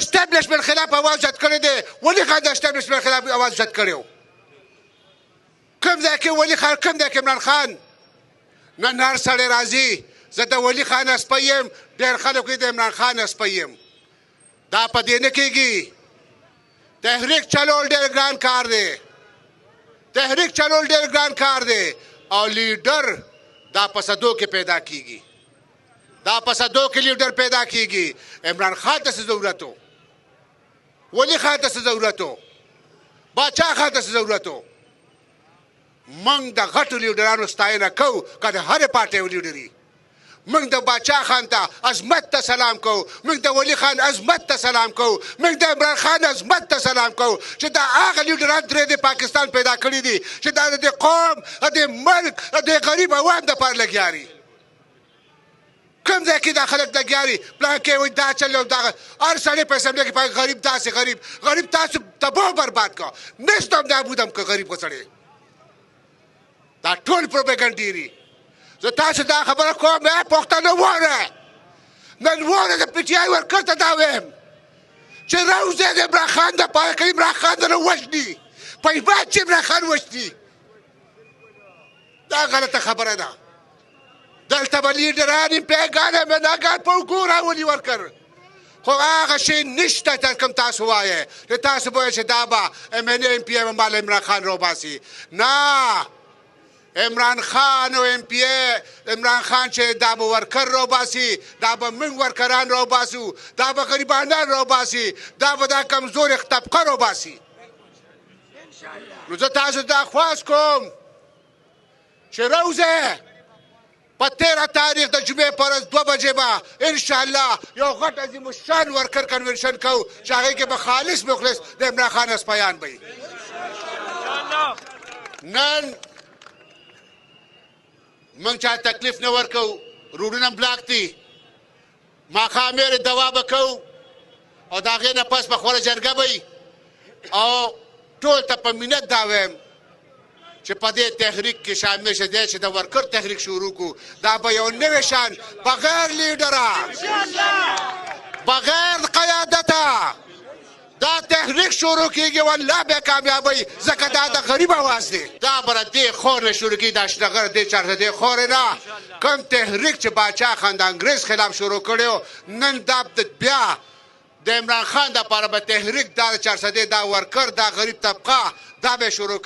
اسټابلیشمنټ خلاف اواز جد کړی دی. ولي خان د اسټابلیشمنټ خلاف اواز جد کړی. کوم ځای کې ولی خان، کوم ځای کې عمران خان؟ نن هر سړی راځي زه د ولی خان اسپی یم، ډېر خلک وایي د عمران خان اسپی یم. دا په دې نه کېږي. تحریک چلول ډېر ګران کار دی. تحریک چلول ډېر ګران کار دی او لیډر دا په صدو کې پیدا کېږي. دا په صدو کې لیډر پیدا کېږي. عمران خان ته څه ضرورت و؟ ولی خان ته څه ضرورت و؟ باچا خان ته څه ضرورت و؟ موږ د غټو لیډرانو ستاینه کوو که د هرې پارټۍ لیډري. موږ د باچا خان ته عظمت ته سلام کوو، موږ د ولی خان عظمت ته سلام کوو، موږ د عمران خان عظمت ته سلام کوو چې دا هغه لیډران درې د پاکستان پیدا کړي دي چې دا د قوم، د ملک، د غریب عوام دپاره لګیا دي. کوم ځای کې دا خلک لګیا دي؟ پلان کې وایي دا چل او دا هر سړی په اسمبلۍ کې پایي غریب داسې غریب تاسو تباه برباد کا نشتم نابودم که غریب سړی. دا ټول پروپاګانډې دي. زه تاسو دا خبره کوم پښتانه واوره. نن واوره د پي ټي آی ورکر ته دا وایم چې روزه د عمران خان دپاره که عمران خان درنه وژني پایباد چې عمران خان وژني. دا غلطه خبره ده. دلته به لیډران امپیګان امناګان په اوږو راولي ورکر. خو هغه شی نشته تر کوم تاسو وایې چې تاسو به وایئ چې دا به ام ان ای ام پي به مال عمران خان راوباسي. نه، عمران خان او ام پی ای، عمران خان چې دا به ورکر راوباسي، دا به موږ ورکران راوباسو، دا به غریبانان راوباسي، دا به دا کمزورې طبقه راوباسي. نو زه تاسو دا خواست کوم چې روزه په 13 تاریخ د جمعې په ورځ 2 بجې به انشاءالله یو غټ عظیم الشان ورکر کنونشن کوو چې هغې کې به خالص مخلص د عمران خان اسپیان به وي. نن موږ چا تکلیف نه ورکوو، روډونه بلاک دي، ماښام یې دوا به کوو او د هغې نه پس به خوره جرګه به وي. او ټول ته په مینت دا وایم چې په دې تحریک کې شامل شه دی چې د ورکر تحریک شروع کړو. دا به یو نوی شان بغیر لیډره، بغیر قیادته دا تحریک شروع کېږي. والله بیا کامیابوي ځکه دا د غریب اواز دی. دا به دې خور نه شروع کېږي، دا شنغر دې چارته دې خورې نه. کوم تحریک چې باچا خان د انګریز خلاف شروع کړی نن دا بیا د عمران خان دپاره به تحریک دا د 400 دا ورکر دا غریب طبقه دا به شروع